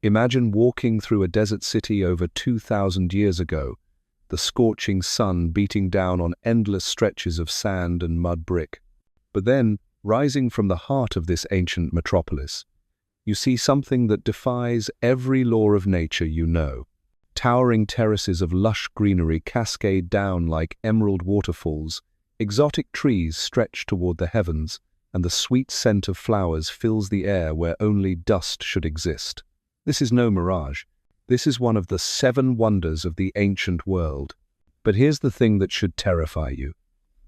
Imagine walking through a desert city over 2,000 years ago, the scorching sun beating down on endless stretches of sand and mud brick. But then, rising from the heart of this ancient metropolis, you see something that defies every law of nature you know. Towering terraces of lush greenery cascade down like emerald waterfalls, exotic trees stretch toward the heavens, and the sweet scent of flowers fills the air where only dust should exist. This is no mirage. This is one of the 7 wonders of the ancient world. But here's the thing that should terrify you.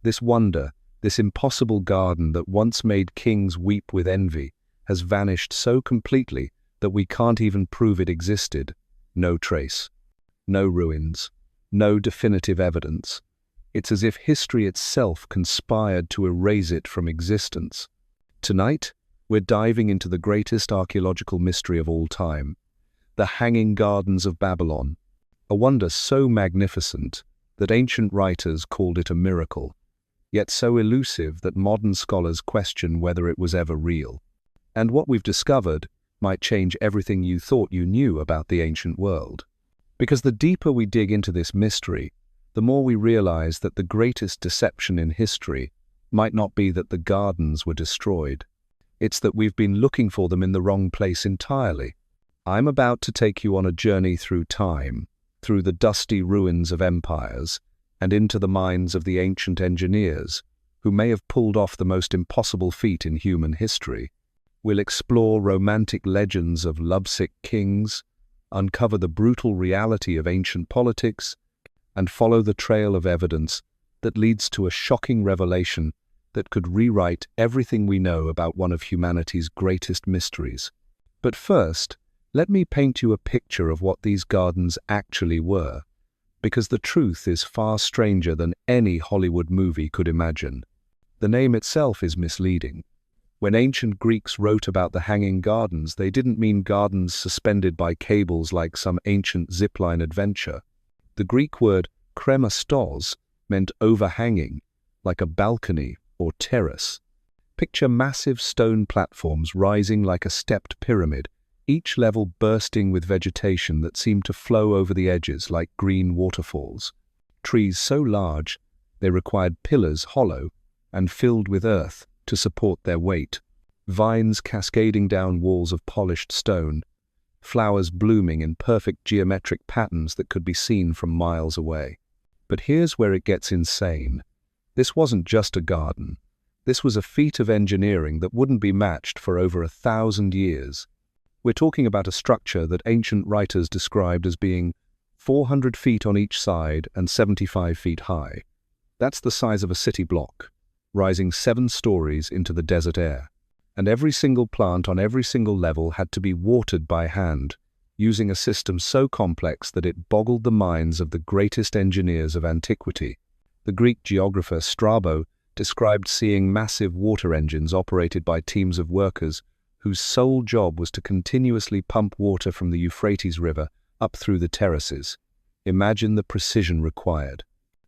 This wonder, this impossible garden that once made kings weep with envy, has vanished so completely that we can't even prove it existed. No trace. No ruins. No definitive evidence. It's as if history itself conspired to erase it from existence. Tonight, we're diving into the greatest archaeological mystery of all time, the Hanging Gardens of Babylon, a wonder so magnificent that ancient writers called it a miracle, yet so elusive that modern scholars question whether it was ever real. And what we've discovered might change everything you thought you knew about the ancient world. Because the deeper we dig into this mystery, the more we realize that the greatest deception in history might not be that the gardens were destroyed. It's that we've been looking for them in the wrong place entirely. I'm about to take you on a journey through time, through the dusty ruins of empires, and into the minds of the ancient engineers, who may have pulled off the most impossible feat in human history. We'll explore romantic legends of lovesick kings, uncover the brutal reality of ancient politics, and follow the trail of evidence that leads to a shocking revelation that could rewrite everything we know about one of humanity's greatest mysteries. But first, let me paint you a picture of what these gardens actually were, because the truth is far stranger than any Hollywood movie could imagine. The name itself is misleading. When ancient Greeks wrote about the Hanging Gardens, they didn't mean gardens suspended by cables like some ancient zipline adventure. The Greek word kremastos meant overhanging, like a balcony or terrace. Picture massive stone platforms rising like a stepped pyramid, each level bursting with vegetation that seemed to flow over the edges like green waterfalls. Trees so large, they required pillars hollow and filled with earth to support their weight, vines cascading down walls of polished stone, flowers blooming in perfect geometric patterns that could be seen from miles away. But here's where it gets insane. This wasn't just a garden. This was a feat of engineering that wouldn't be matched for over 1,000 years. We're talking about a structure that ancient writers described as being 400 feet on each side and 75 feet high. That's the size of a city block, rising 7 stories into the desert air. And every single plant on every single level had to be watered by hand, using a system so complex that it boggled the minds of the greatest engineers of antiquity. The Greek geographer Strabo described seeing massive water engines operated by teams of workers whose sole job was to continuously pump water from the Euphrates River up through the terraces. Imagine the precision required.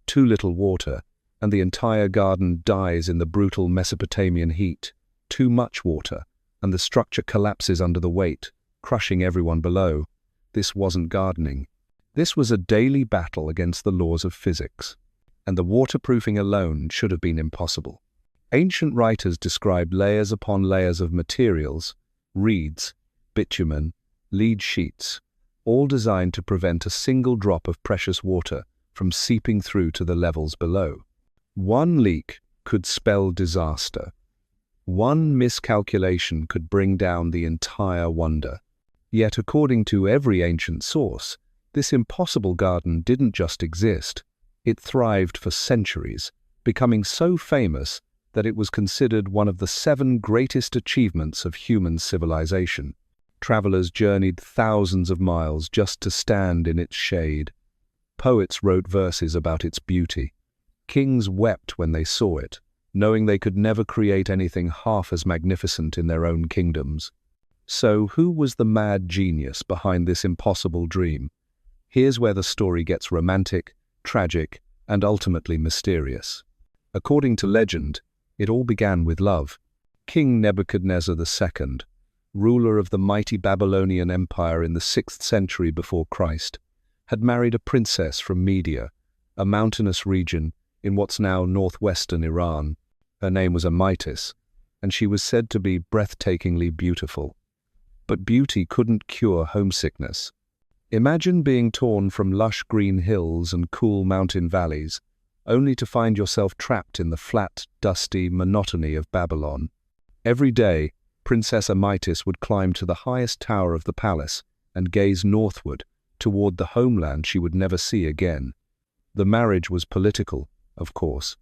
Too little water, and the entire garden dies in the brutal Mesopotamian heat. Too much water, and the structure collapses under the weight, crushing everyone below. This wasn't gardening. This was a daily battle against the laws of physics, and the waterproofing alone should have been impossible. Ancient writers described layers upon layers of materials, reeds, bitumen, lead sheets, all designed to prevent a single drop of precious water from seeping through to the levels below. One leak could spell disaster. One miscalculation could bring down the entire wonder. Yet, according to every ancient source, this impossible garden didn't just exist. It thrived for centuries, becoming so famous that it was considered one of the 7 greatest achievements of human civilization. Travelers journeyed thousands of miles just to stand in its shade. Poets wrote verses about its beauty. Kings wept when they saw it, knowing they could never create anything half as magnificent in their own kingdoms. So, who was the mad genius behind this impossible dream? Here's where the story gets romantic, tragic, and ultimately mysterious. According to legend, it all began with love. King Nebuchadnezzar II, ruler of the mighty Babylonian Empire in the 6th century before Christ, had married a princess from Media, a mountainous region in what's now northwestern Iran. Her name was Amytis, and she was said to be breathtakingly beautiful. But beauty couldn't cure homesickness. Imagine being torn from lush green hills and cool mountain valleys, only to find yourself trapped in the flat, dusty monotony of Babylon. Every day, Princess Amytis would climb to the highest tower of the palace and gaze northward toward the homeland she would never see again. The marriage was political, of course.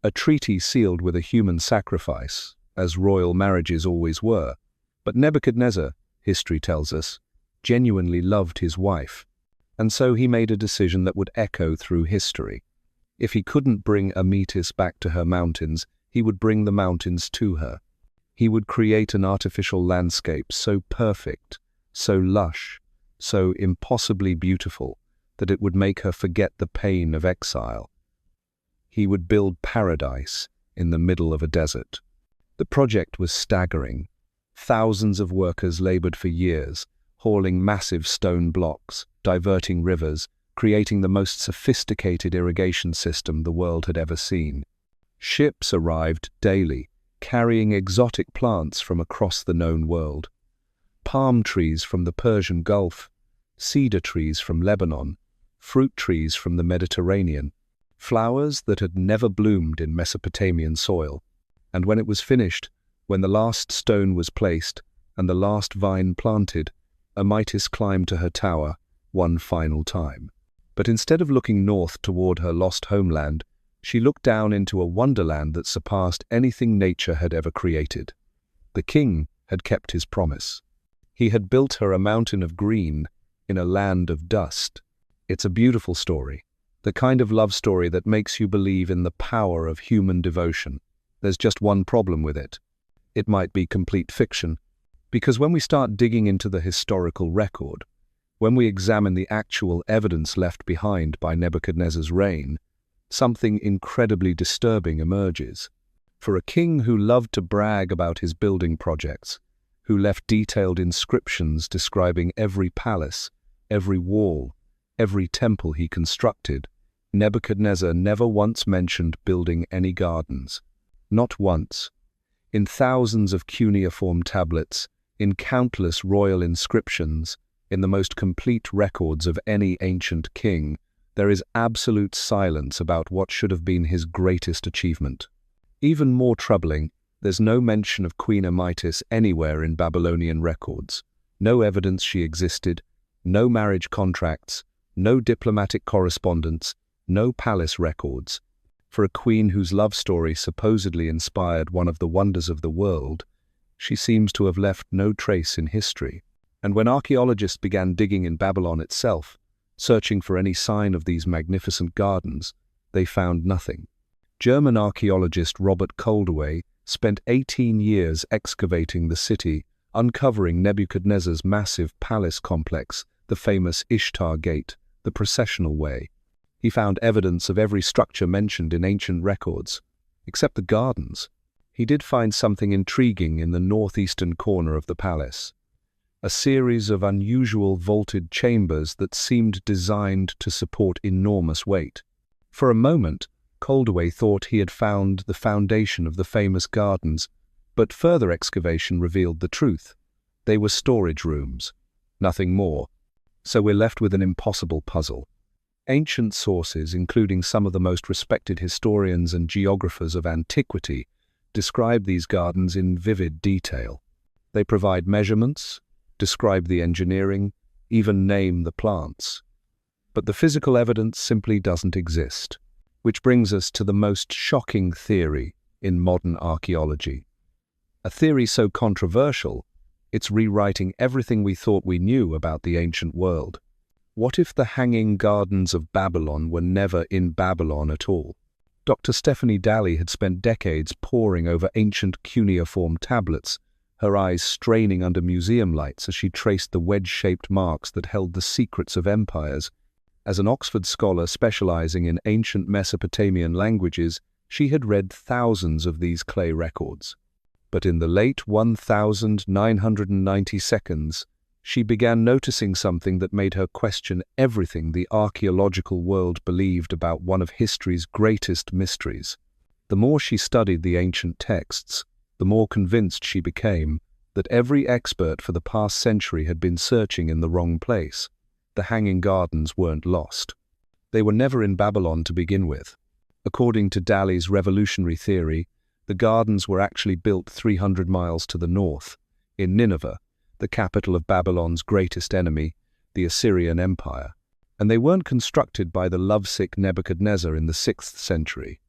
A treaty sealed with a human sacrifice, as royal marriages always were. But Nebuchadnezzar, history tells us, genuinely loved his wife, and so he made a decision that would echo through history. If he couldn't bring Amytis back to her mountains, he would bring the mountains to her. He would create an artificial landscape so perfect, so lush, so impossibly beautiful, that it would make her forget the pain of exile. He would build paradise in the middle of a desert. The project was staggering. Thousands of workers labored for years, hauling massive stone blocks, diverting rivers, creating the most sophisticated irrigation system the world had ever seen. Ships arrived daily, carrying exotic plants from across the known world. Palm trees from the Persian Gulf, cedar trees from Lebanon, fruit trees from the Mediterranean, flowers that had never bloomed in Mesopotamian soil. And when it was finished, when the last stone was placed and the last vine planted, Amytis climbed to her tower one final time. But instead of looking north toward her lost homeland, she looked down into a wonderland that surpassed anything nature had ever created. The king had kept his promise. He had built her a mountain of green in a land of dust. It's a beautiful story, the kind of love story that makes you believe in the power of human devotion. There's just one problem with it. It might be complete fiction, because when we start digging into the historical record, when we examine the actual evidence left behind by Nebuchadnezzar's reign, something incredibly disturbing emerges. For a king who loved to brag about his building projects, who left detailed inscriptions describing every palace, every wall, every temple he constructed, Nebuchadnezzar never once mentioned building any gardens. Not once. In thousands of cuneiform tablets, in countless royal inscriptions, in the most complete records of any ancient king, there is absolute silence about what should have been his greatest achievement. Even more troubling, there's no mention of Queen Amytis anywhere in Babylonian records. No evidence she existed, no marriage contracts, no diplomatic correspondence, no palace records. For a queen whose love story supposedly inspired one of the wonders of the world, she seems to have left no trace in history. And when archaeologists began digging in Babylon itself, searching for any sign of these magnificent gardens, they found nothing. German archaeologist Robert Koldewey spent 18 years excavating the city, uncovering Nebuchadnezzar's massive palace complex, the famous Ishtar Gate, the processional way. He found evidence of every structure mentioned in ancient records, except the gardens. He did find something intriguing in the northeastern corner of the palace. A series of unusual vaulted chambers that seemed designed to support enormous weight. For a moment, Koldewey thought he had found the foundation of the famous gardens, but further excavation revealed the truth. They were storage rooms, nothing more. So we're left with an impossible puzzle. Ancient sources, including some of the most respected historians and geographers of antiquity, describe these gardens in vivid detail. They provide measurements, describe the engineering, even name the plants. But the physical evidence simply doesn't exist, which brings us to the most shocking theory in modern archaeology. A theory so controversial, it's rewriting everything we thought we knew about the ancient world. What if the Hanging Gardens of Babylon were never in Babylon at all? Dr. Stephanie Daly had spent decades poring over ancient cuneiform tablets, her eyes straining under museum lights as she traced the wedge-shaped marks that held the secrets of empires. As an Oxford scholar specializing in ancient Mesopotamian languages, she had read thousands of these clay records. But in the late 1992, she began noticing something that made her question everything the archaeological world believed about one of history's greatest mysteries. The more she studied the ancient texts, the more convinced she became that every expert for the past century had been searching in the wrong place. The Hanging Gardens weren't lost. They were never in Babylon to begin with. According to Daly's revolutionary theory, the gardens were actually built 300 miles to the north, in Nineveh, the capital of Babylon's greatest enemy, the Assyrian Empire. And they weren't constructed by the lovesick Nebuchadnezzar in the 6th century,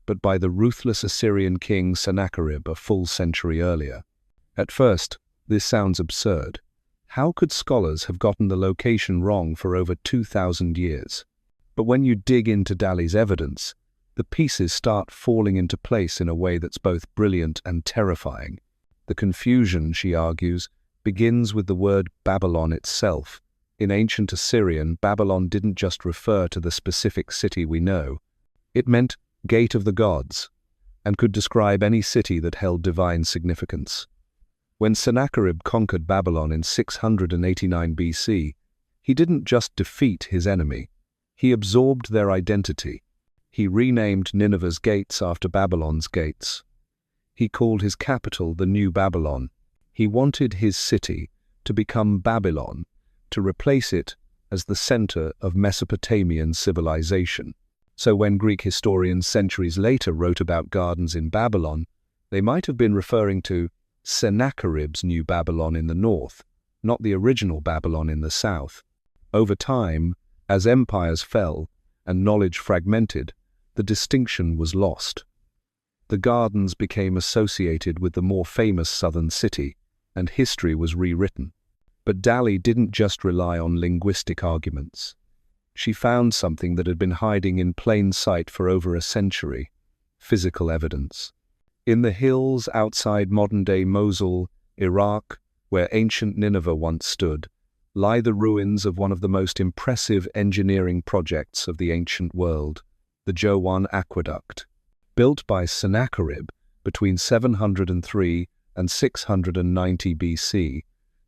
but by the ruthless Assyrian king Sennacherib a full century earlier. At first, this sounds absurd. How could scholars have gotten the location wrong for over 2,000 years? But when you dig into Daly's evidence, the pieces start falling into place in a way that's both brilliant and terrifying. The confusion, she argues, begins with the word Babylon itself. In ancient Assyrian, Babylon didn't just refer to the specific city we know. It meant gate of the gods, and could describe any city that held divine significance. When Sennacherib conquered Babylon in 689 BC, he didn't just defeat his enemy, he absorbed their identity. He renamed Nineveh's gates after Babylon's gates. He called his capital the New Babylon. He wanted his city to become Babylon, to replace it as the center of Mesopotamian civilization. So when Greek historians centuries later wrote about gardens in Babylon, they might have been referring to Sennacherib's New Babylon in the north, not the original Babylon in the south. Over time, as empires fell and knowledge fragmented, the distinction was lost. The gardens became associated with the more famous southern city, and history was rewritten. But Daly didn't just rely on linguistic arguments. She found something that had been hiding in plain sight for over a century: physical evidence. In the hills outside modern-day Mosul, Iraq, where ancient Nineveh once stood, lie the ruins of one of the most impressive engineering projects of the ancient world, the Jerwan Aqueduct. Built by Sennacherib between 703 and 690 BC,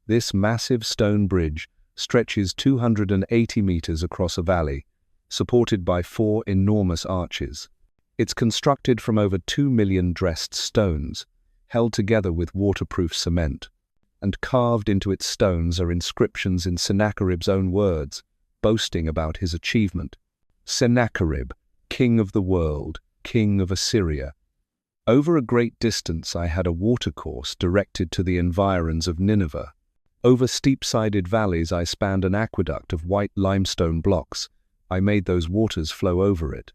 this massive stone bridge stretches 280 meters across a valley, supported by 4 enormous arches. It's constructed from over 2 million dressed stones, held together with waterproof cement, and carved into its stones are inscriptions in Sennacherib's own words, boasting about his achievement. Sennacherib, king of the world, king of Assyria. Over a great distance I had a watercourse directed to the environs of Nineveh. Over steep-sided valleys I spanned an aqueduct of white limestone blocks. I made those waters flow over it.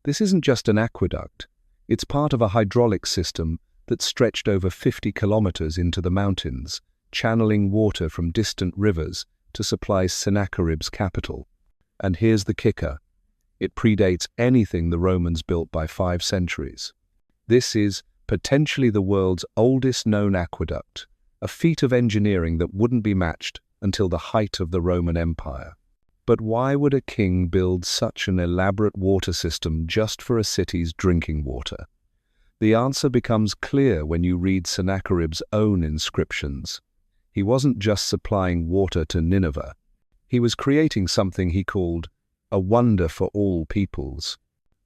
This isn't just an aqueduct. It's part of a hydraulic system that stretched over 50 kilometers into the mountains, channeling water from distant rivers to supply Sennacherib's capital. And here's the kicker. It predates anything the Romans built by 5 centuries. This is potentially the world's oldest known aqueduct, a feat of engineering that wouldn't be matched until the height of the Roman Empire. But why would a king build such an elaborate water system just for a city's drinking water? The answer becomes clear when you read Sennacherib's own inscriptions. He wasn't just supplying water to Nineveh. He was creating something he called a wonder for all peoples.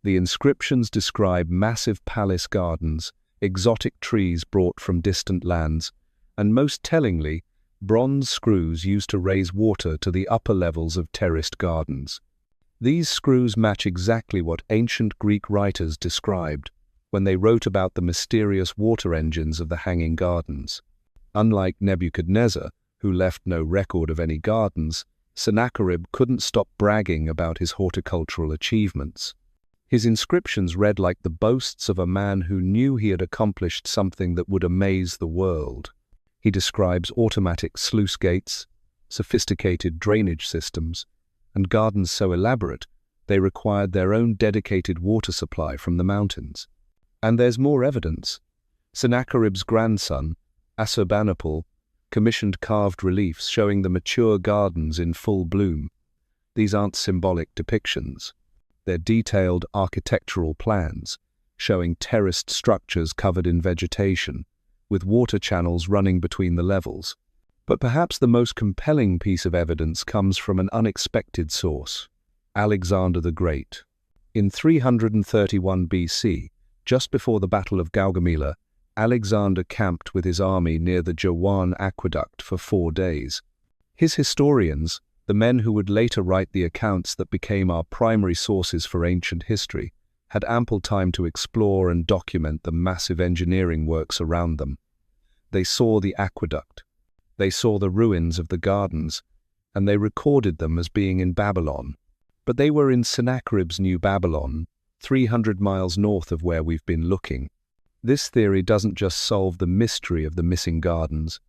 The inscriptions describe massive palace gardens, exotic trees brought from distant lands, and most tellingly, bronze screws used to raise water to the upper levels of terraced gardens. These screws match exactly what ancient Greek writers described when they wrote about the mysterious water engines of the Hanging Gardens. Unlike Nebuchadnezzar, who left no record of any gardens, Sennacherib couldn't stop bragging about his horticultural achievements. His inscriptions read like the boasts of a man who knew he had accomplished something that would amaze the world. He describes automatic sluice gates, sophisticated drainage systems, and gardens so elaborate they required their own dedicated water supply from the mountains. And there's more evidence. Sennacherib's grandson, Assurbanipal, commissioned carved reliefs showing the mature gardens in full bloom. These aren't symbolic depictions. They're detailed architectural plans, showing terraced structures covered in vegetation, with water channels running between the levels. But perhaps the most compelling piece of evidence comes from an unexpected source: Alexander the Great. In 331 BC, just before the Battle of Gaugamela, Alexander camped with his army near the Jerwan Aqueduct for 4 days. His historians, the men who would later write the accounts that became our primary sources for ancient history, had ample time to explore and document the massive engineering works around them. They saw the aqueduct, they saw the ruins of the gardens, and they recorded them as being in Babylon. But they were in Sennacherib's New Babylon, 300 miles north of where we've been looking. This theory doesn't just solve the mystery of the missing gardens.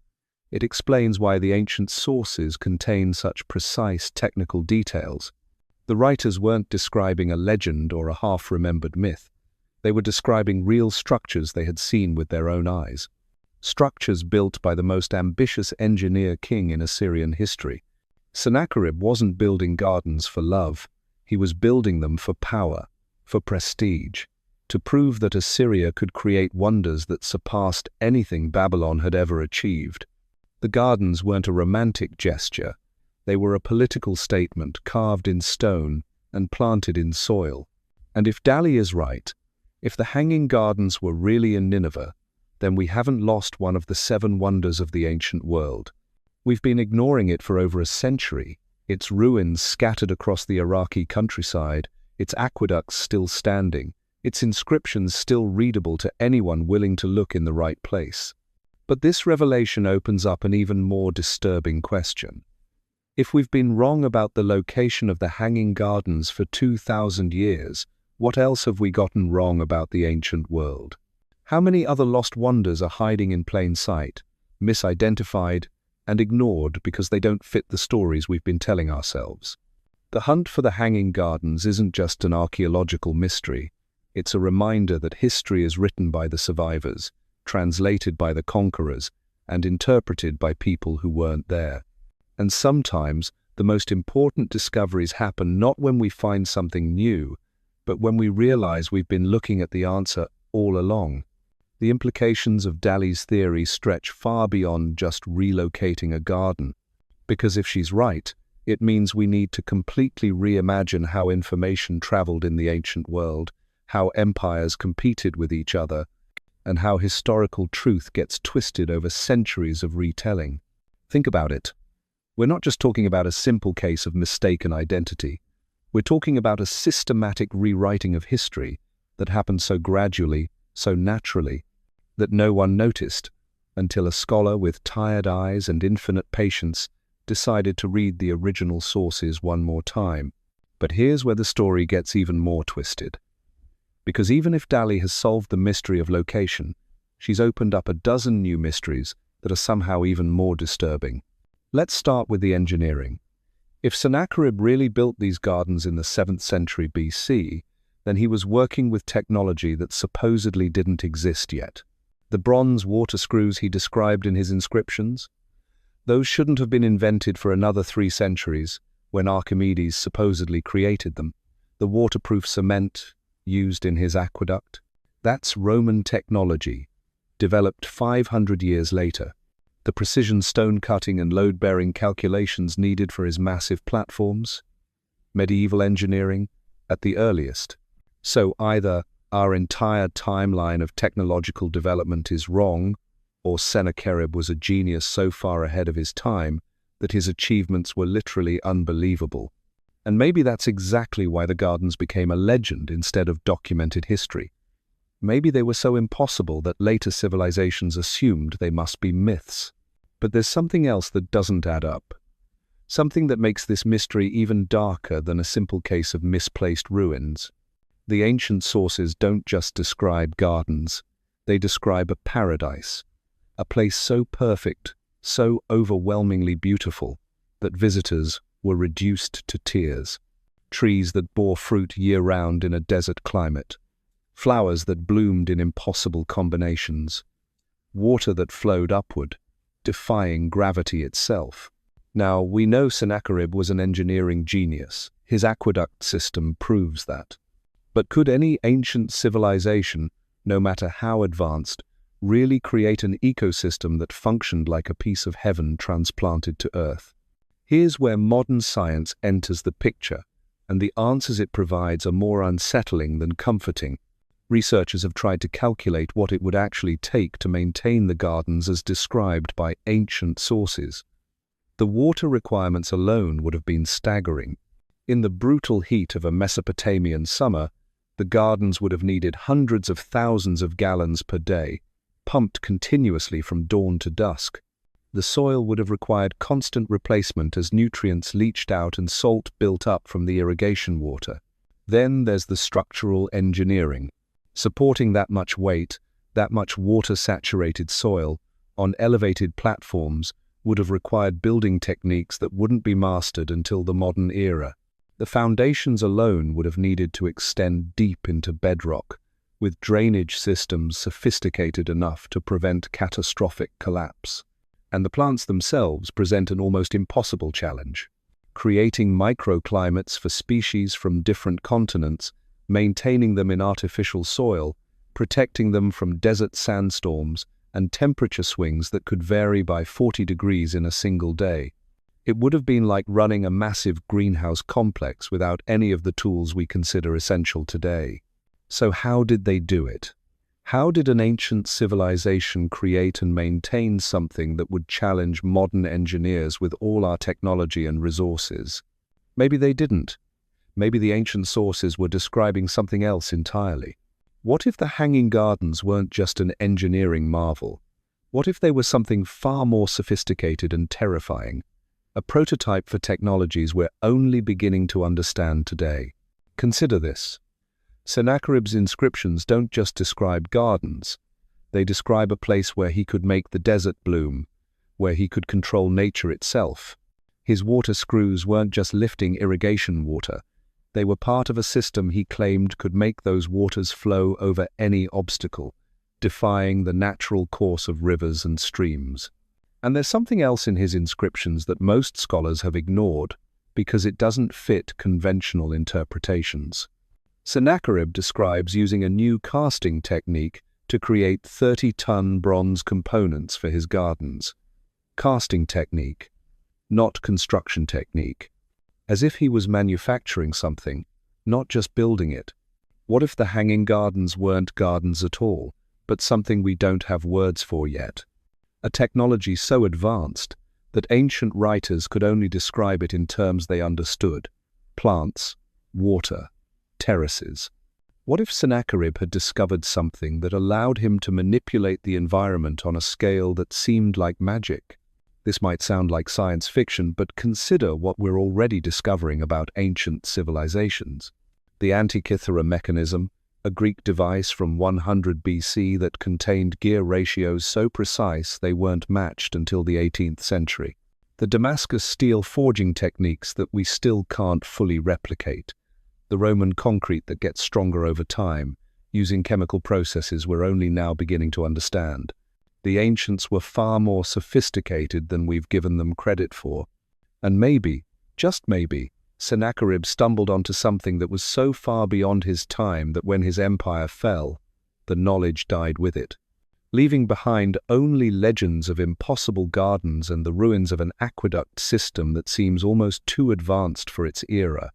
It explains why the ancient sources contain such precise technical details. The writers weren't describing a legend or a half-remembered myth. They were describing real structures they had seen with their own eyes. Structures built by the most ambitious engineer king in Assyrian history. Sennacherib wasn't building gardens for love. He was building them for power, for prestige, to prove that Assyria could create wonders that surpassed anything Babylon had ever achieved. The gardens weren't a romantic gesture. They were a political statement carved in stone and planted in soil. And if Dali is right, if the Hanging Gardens were really in Nineveh, then we haven't lost one of the 7 wonders of the ancient world. We've been ignoring it for over a century, its ruins scattered across the Iraqi countryside, its aqueducts still standing, its inscriptions still readable to anyone willing to look in the right place. But this revelation opens up an even more disturbing question. If we've been wrong about the location of the Hanging Gardens for 2,000 years, what else have we gotten wrong about the ancient world? How many other lost wonders are hiding in plain sight, misidentified, and ignored because they don't fit the stories we've been telling ourselves? The hunt for the Hanging Gardens isn't just an archaeological mystery. It's a reminder that history is written by the survivors, translated by the conquerors, and interpreted by people who weren't there. And sometimes, the most important discoveries happen not when we find something new, but when we realize we've been looking at the answer all along. The implications of Dali's theory stretch far beyond just relocating a garden. Because if she's right, it means we need to completely reimagine how information traveled in the ancient world, how empires competed with each other, and how historical truth gets twisted over centuries of retelling. Think about it. We're not just talking about a simple case of mistaken identity. We're talking about a systematic rewriting of history that happened so gradually, so naturally, that no one noticed until a scholar with tired eyes and infinite patience decided to read the original sources one more time. But here's where the story gets even more twisted. Because even if Dali has solved the mystery of location, she's opened up a dozen new mysteries that are somehow even more disturbing. Let's start with the engineering. If Sennacherib really built these gardens in the 7th century BC, then he was working with technology that supposedly didn't exist yet. The bronze water screws he described in his inscriptions? Those shouldn't have been invented for another 3 centuries, when Archimedes supposedly created them. The waterproof cement used in his aqueduct? That's Roman technology, developed 500 years later. The precision stone cutting and load-bearing calculations needed for his massive platforms? Medieval engineering, at the earliest. So either our entire timeline of technological development is wrong, or Sennacherib was a genius so far ahead of his time that his achievements were literally unbelievable. And maybe that's exactly why the gardens became a legend instead of documented history. Maybe they were so impossible that later civilizations assumed they must be myths. But there's something else that doesn't add up. Something that makes this mystery even darker than a simple case of misplaced ruins. The ancient sources don't just describe gardens. They describe a paradise. A place so perfect, so overwhelmingly beautiful, that visitors were reduced to tears. Trees that bore fruit year-round in a desert climate. Flowers that bloomed in impossible combinations. Water that flowed upward, defying gravity itself. Now, we know Sennacherib was an engineering genius. His aqueduct system proves that. But could any ancient civilization, no matter how advanced, really create an ecosystem that functioned like a piece of heaven transplanted to Earth? Here's where modern science enters the picture, and the answers it provides are more unsettling than comforting. Researchers have tried to calculate what it would actually take to maintain the gardens as described by ancient sources. The water requirements alone would have been staggering. In the brutal heat of a Mesopotamian summer, the gardens would have needed hundreds of thousands of gallons per day, pumped continuously from dawn to dusk. The soil would have required constant replacement as nutrients leached out and salt built up from the irrigation water. Then there's the structural engineering. Supporting that much weight, that much water-saturated soil, on elevated platforms would have required building techniques that wouldn't be mastered until the modern era. The foundations alone would have needed to extend deep into bedrock, with drainage systems sophisticated enough to prevent catastrophic collapse. And the plants themselves present an almost impossible challenge. Creating microclimates for species from different continents, maintaining them in artificial soil, protecting them from desert sandstorms and temperature swings that could vary by 40 degrees in a single day. It would have been like running a massive greenhouse complex without any of the tools we consider essential today. So how did they do it? How did an ancient civilization create and maintain something that would challenge modern engineers with all our technology and resources? Maybe they didn't. Maybe the ancient sources were describing something else entirely. What if the Hanging Gardens weren't just an engineering marvel? What if they were something far more sophisticated and terrifying? A prototype for technologies we're only beginning to understand today. Consider this. Sennacherib's inscriptions don't just describe gardens. They describe a place where he could make the desert bloom, where he could control nature itself. His water screws weren't just lifting irrigation water. They were part of a system he claimed could make those waters flow over any obstacle, defying the natural course of rivers and streams. And there's something else in his inscriptions that most scholars have ignored because it doesn't fit conventional interpretations. Sennacherib describes using a new casting technique to create 30-ton bronze components for his gardens. Casting technique, not construction technique. As if he was manufacturing something, not just building it. What if the Hanging Gardens weren't gardens at all, but something we don't have words for yet? A technology so advanced that ancient writers could only describe it in terms they understood. Plants, water, terraces. What if Sennacherib had discovered something that allowed him to manipulate the environment on a scale that seemed like magic? This might sound like science fiction, but consider what we're already discovering about ancient civilizations. The Antikythera mechanism, a Greek device from 100 BC that contained gear ratios so precise they weren't matched until the 18th century. The Damascus steel forging techniques that we still can't fully replicate. The Roman concrete that gets stronger over time, using chemical processes we're only now beginning to understand. The ancients were far more sophisticated than we've given them credit for. And maybe, just maybe, Sennacherib stumbled onto something that was so far beyond his time that when his empire fell, the knowledge died with it, leaving behind only legends of impossible gardens and the ruins of an aqueduct system that seems almost too advanced for its era.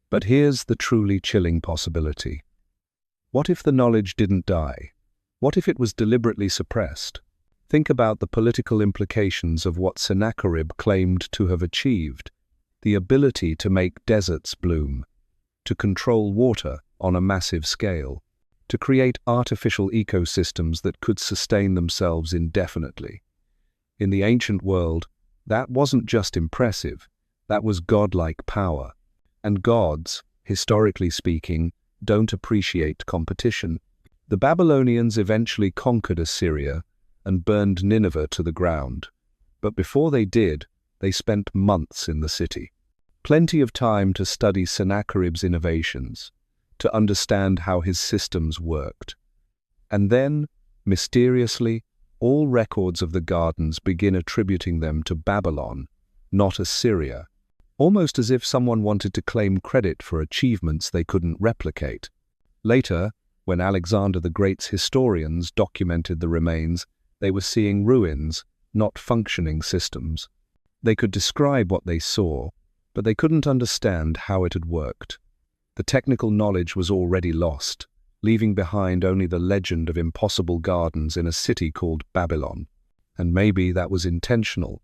But here's the truly chilling possibility. What if the knowledge didn't die? What if it was deliberately suppressed? Think about the political implications of what Sennacherib claimed to have achieved. The ability to make deserts bloom, to control water on a massive scale, to create artificial ecosystems that could sustain themselves indefinitely. In the ancient world, that wasn't just impressive, that was godlike power. And gods, historically speaking, don't appreciate competition. The Babylonians eventually conquered Assyria and burned Nineveh to the ground. But before they did, they spent months in the city. Plenty of time to study Sennacherib's innovations, to understand how his systems worked. And then, mysteriously, all records of the gardens begin attributing them to Babylon, not Assyria, almost as if someone wanted to claim credit for achievements they couldn't replicate. Later, When Alexander the Great's historians documented the remains, they were seeing ruins, not functioning systems. They could describe what they saw, but they couldn't understand how it had worked. The technical knowledge was already lost, leaving behind only the legend of impossible gardens in a city called Babylon. And maybe that was intentional.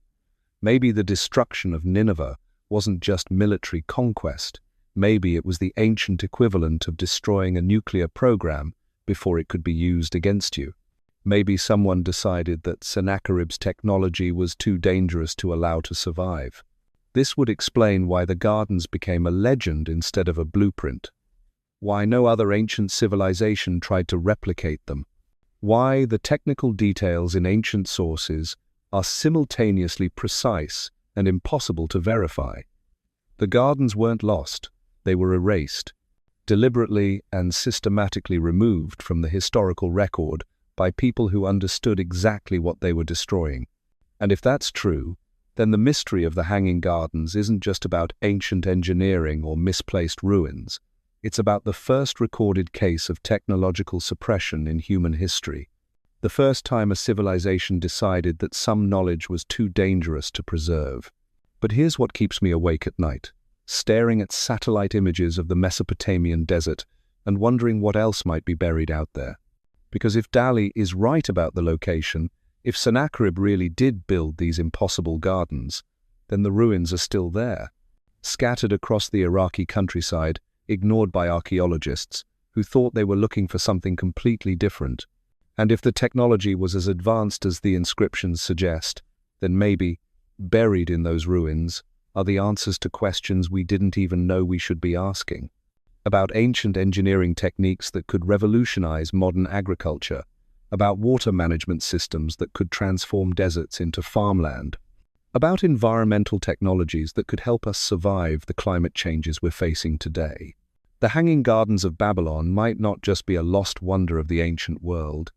Maybe the destruction of Nineveh wasn't just military conquest. Maybe it was the ancient equivalent of destroying a nuclear program before it could be used against you. Maybe someone decided that Sennacherib's technology was too dangerous to allow to survive. This would explain why the gardens became a legend instead of a blueprint. Why no other ancient civilization tried to replicate them. Why the technical details in ancient sources are simultaneously precise and impossible to verify. The gardens weren't lost, they were erased, deliberately and systematically removed from the historical record by people who understood exactly what they were destroying. And if that's true, then the mystery of the Hanging Gardens isn't just about ancient engineering or misplaced ruins. It's about the first recorded case of technological suppression in human history. The first time a civilization decided that some knowledge was too dangerous to preserve. But here's what keeps me awake at night, staring at satellite images of the Mesopotamian desert and wondering what else might be buried out there. Because if Dali is right about the location, if Sennacherib really did build these impossible gardens, then the ruins are still there, scattered across the Iraqi countryside, ignored by archaeologists who thought they were looking for something completely different. And if the technology was as advanced as the inscriptions suggest, then maybe, buried in those ruins, are the answers to questions we didn't even know we should be asking. About ancient engineering techniques that could revolutionize modern agriculture, about water management systems that could transform deserts into farmland, about environmental technologies that could help us survive the climate changes we're facing today. The Hanging Gardens of Babylon might not just be a lost wonder of the ancient world.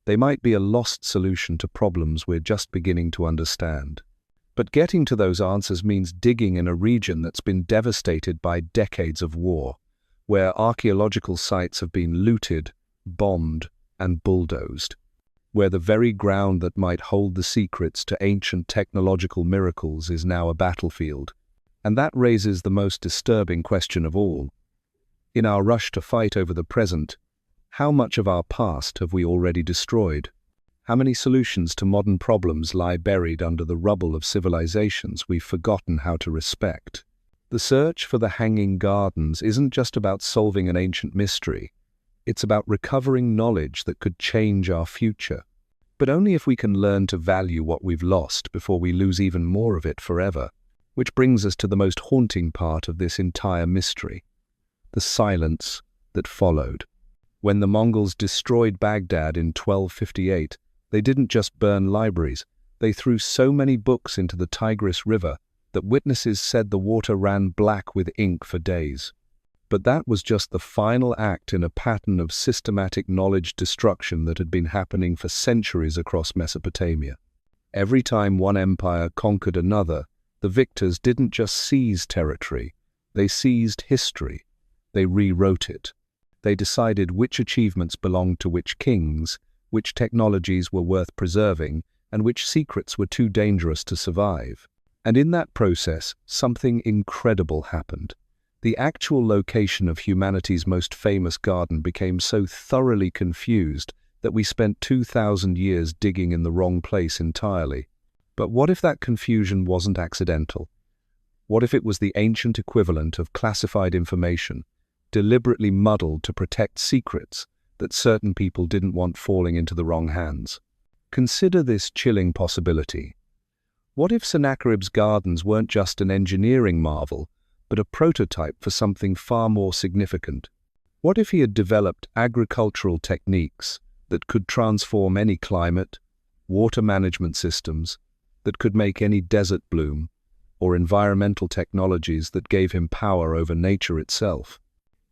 They might be a lost solution to problems we're just beginning to understand. But getting to those answers means digging in a region that's been devastated by decades of war, where archaeological sites have been looted, bombed, and bulldozed, where the very ground that might hold the secrets to ancient technological miracles is now a battlefield. And that raises the most disturbing question of all. In our rush to fight over the present, how much of our past have we already destroyed? How many solutions to modern problems lie buried under the rubble of civilizations we've forgotten how to respect? The search for the Hanging Gardens isn't just about solving an ancient mystery. It's about recovering knowledge that could change our future. But only if we can learn to value what we've lost before we lose even more of it forever. Which brings us to the most haunting part of this entire mystery. The silence that followed. When the Mongols destroyed Baghdad in 1258, they didn't just burn libraries. They threw so many books into the Tigris River that witnesses said the water ran black with ink for days. But that was just the final act in a pattern of systematic knowledge destruction that had been happening for centuries across Mesopotamia. Every time one empire conquered another, the victors didn't just seize territory, they seized history. They rewrote it. They decided which achievements belonged to which kings, which technologies were worth preserving, and which secrets were too dangerous to survive. And in that process, something incredible happened. The actual location of humanity's most famous garden became so thoroughly confused that we spent 2,000 years digging in the wrong place entirely. But what if that confusion wasn't accidental? What if it was the ancient equivalent of classified information, deliberately muddled to protect secrets that certain people didn't want falling into the wrong hands? Consider this chilling possibility. What if Sennacherib's gardens weren't just an engineering marvel, but a prototype for something far more significant? What if he had developed agricultural techniques that could transform any climate, water management systems that could make any desert bloom, or environmental technologies that gave him power over nature itself?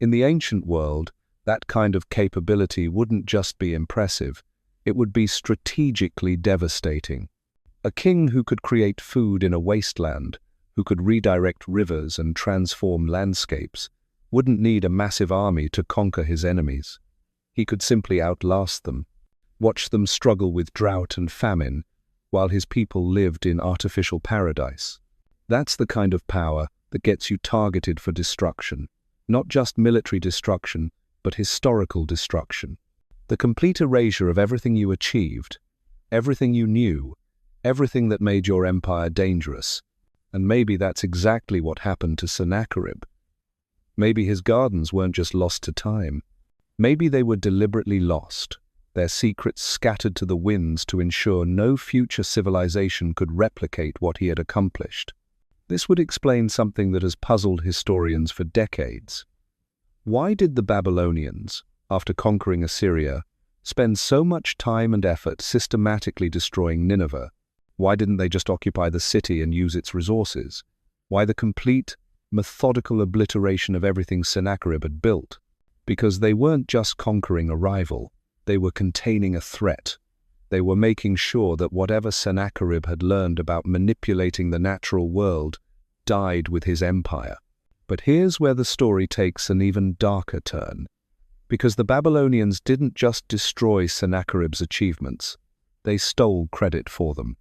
In the ancient world, that kind of capability wouldn't just be impressive, it would be strategically devastating. A king who could create food in a wasteland, who could redirect rivers and transform landscapes, wouldn't need a massive army to conquer his enemies. He could simply outlast them, watch them struggle with drought and famine, while his people lived in artificial paradise. That's the kind of power that gets you targeted for destruction. Not just military destruction, but historical destruction. The complete erasure of everything you achieved, everything you knew, everything that made your empire dangerous. And maybe that's exactly what happened to Sennacherib. Maybe his gardens weren't just lost to time. Maybe they were deliberately lost, their secrets scattered to the winds to ensure no future civilization could replicate what he had accomplished. This would explain something that has puzzled historians for decades. Why did the Babylonians, after conquering Assyria, spend so much time and effort systematically destroying Nineveh? Why didn't they just occupy the city and use its resources? Why the complete, methodical obliteration of everything Sennacherib had built? Because they weren't just conquering a rival, they were containing a threat. They were making sure that whatever Sennacherib had learned about manipulating the natural world died with his empire. But here's where the story takes an even darker turn. Because the Babylonians didn't just destroy Sennacherib's achievements, they stole credit for them.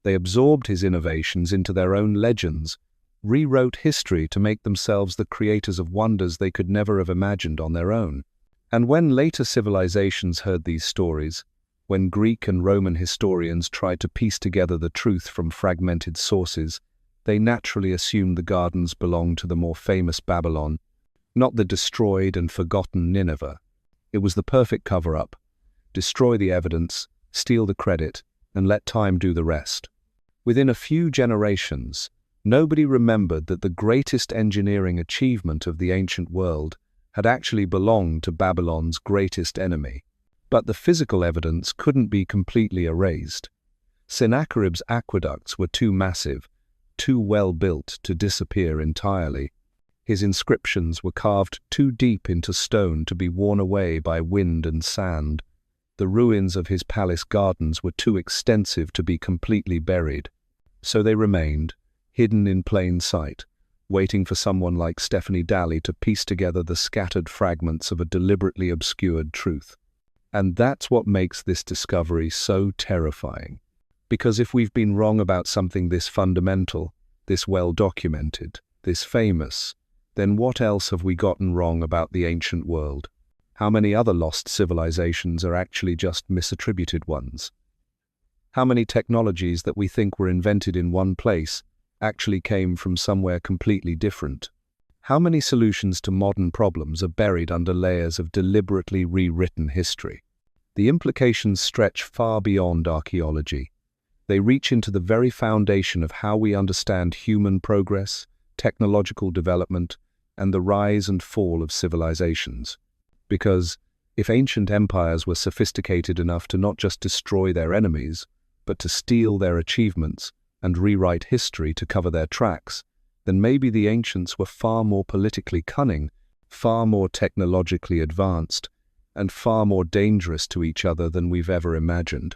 They absorbed his innovations into their own legends, rewrote history to make themselves the creators of wonders they could never have imagined on their own. And when later civilizations heard these stories, when Greek and Roman historians tried to piece together the truth from fragmented sources, they naturally assumed the gardens belonged to the more famous Babylon, not the destroyed and forgotten Nineveh. It was the perfect cover-up. Destroy the evidence, steal the credit, and let time do the rest. Within a few generations, nobody remembered that the greatest engineering achievement of the ancient world had actually belonged to Babylon's greatest enemy. But the physical evidence couldn't be completely erased. Sennacherib's aqueducts were too massive, too well built to disappear entirely. His inscriptions were carved too deep into stone to be worn away by wind and sand. The ruins of his palace gardens were too extensive to be completely buried. So they remained, hidden in plain sight, waiting for someone like Stephanie Dalley to piece together the scattered fragments of a deliberately obscured truth. And that's what makes this discovery so terrifying. Because if we've been wrong about something this fundamental, this well-documented, this famous, then what else have we gotten wrong about the ancient world? How many other lost civilizations are actually just misattributed ones? How many technologies that we think were invented in one place actually came from somewhere completely different? How many solutions to modern problems are buried under layers of deliberately rewritten history? The implications stretch far beyond archaeology. They reach into the very foundation of how we understand human progress, technological development, and the rise and fall of civilizations. Because if ancient empires were sophisticated enough to not just destroy their enemies, but to steal their achievements and rewrite history to cover their tracks, then maybe the ancients were far more politically cunning, far more technologically advanced, and far more dangerous to each other than we've ever imagined.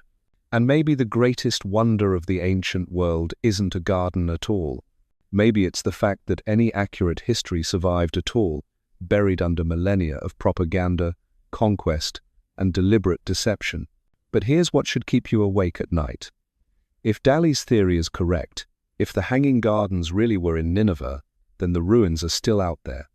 And maybe the greatest wonder of the ancient world isn't a garden at all. Maybe it's the fact that any accurate history survived at all, buried under millennia of propaganda, conquest, and deliberate deception. But here's what should keep you awake at night. If Dalley's theory is correct, if the Hanging Gardens really were in Nineveh, then the ruins are still out there,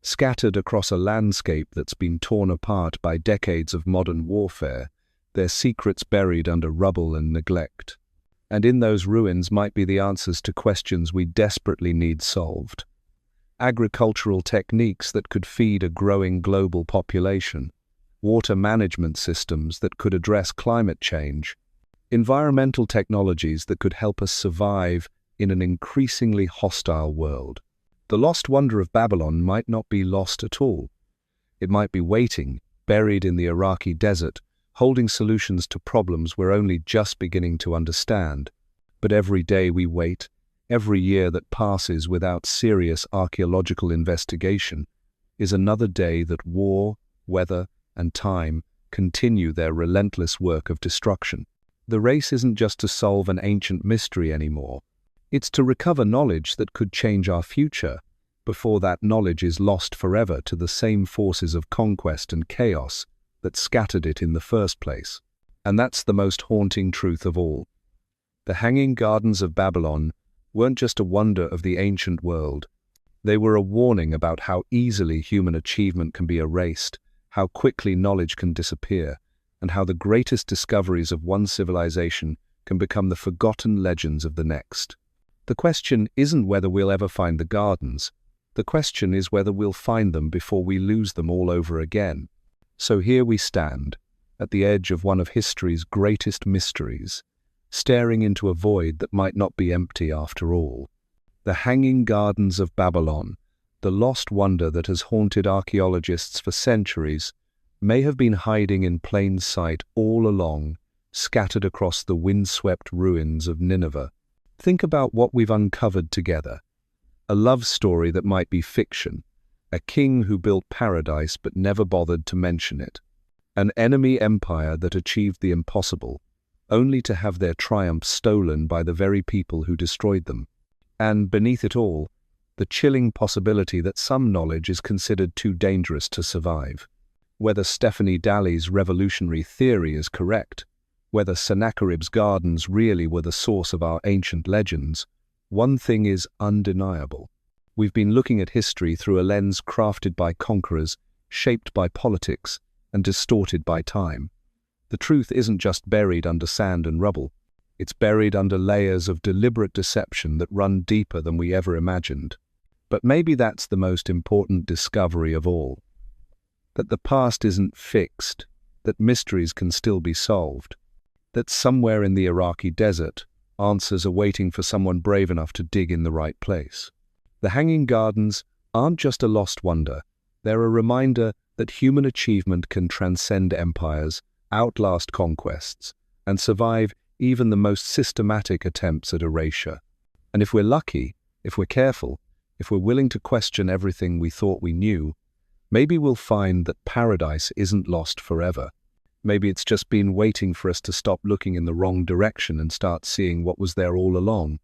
scattered across a landscape that's been torn apart by decades of modern warfare, their secrets buried under rubble and neglect. And in those ruins might be the answers to questions we desperately need solved. Agricultural techniques that could feed a growing global population, water management systems that could address climate change, environmental technologies that could help us survive in an increasingly hostile world. The lost wonder of Babylon might not be lost at all. It might be waiting, buried in the Iraqi desert, holding solutions to problems we're only just beginning to understand. But every day we wait, every year that passes without serious archaeological investigation, is another day that war, weather, and time continue their relentless work of destruction. The race isn't just to solve an ancient mystery anymore. It's to recover knowledge that could change our future, before that knowledge is lost forever to the same forces of conquest and chaos that scattered it in the first place. And that's the most haunting truth of all. The Hanging Gardens of Babylon weren't just a wonder of the ancient world. They were a warning about how easily human achievement can be erased, how quickly knowledge can disappear, and how the greatest discoveries of one civilization can become the forgotten legends of the next. The question isn't whether we'll ever find the gardens. The question is whether we'll find them before we lose them all over again. So here we stand, at the edge of one of history's greatest mysteries, staring into a void that might not be empty after all. The Hanging Gardens of Babylon, the lost wonder that has haunted archaeologists for centuries, may have been hiding in plain sight all along, scattered across the windswept ruins of Nineveh. Think about what we've uncovered together. A love story that might be fiction, a king who built paradise but never bothered to mention it, an enemy empire that achieved the impossible, only to have their triumph stolen by the very people who destroyed them. And beneath it all, the chilling possibility that some knowledge is considered too dangerous to survive. Whether Stephanie Dalley's revolutionary theory is correct, whether Sennacherib's gardens really were the source of our ancient legends, one thing is undeniable. We've been looking at history through a lens crafted by conquerors, shaped by politics, and distorted by time. The truth isn't just buried under sand and rubble. It's buried under layers of deliberate deception that run deeper than we ever imagined. But maybe that's the most important discovery of all. That the past isn't fixed, that mysteries can still be solved, that somewhere in the Iraqi desert, answers are waiting for someone brave enough to dig in the right place. The Hanging Gardens aren't just a lost wonder, they're a reminder that human achievement can transcend empires, outlast conquests, and survive even the most systematic attempts at erasure. And if we're lucky, if we're careful, if we're willing to question everything we thought we knew, maybe we'll find that paradise isn't lost forever. Maybe it's just been waiting for us to stop looking in the wrong direction and start seeing what was there all along.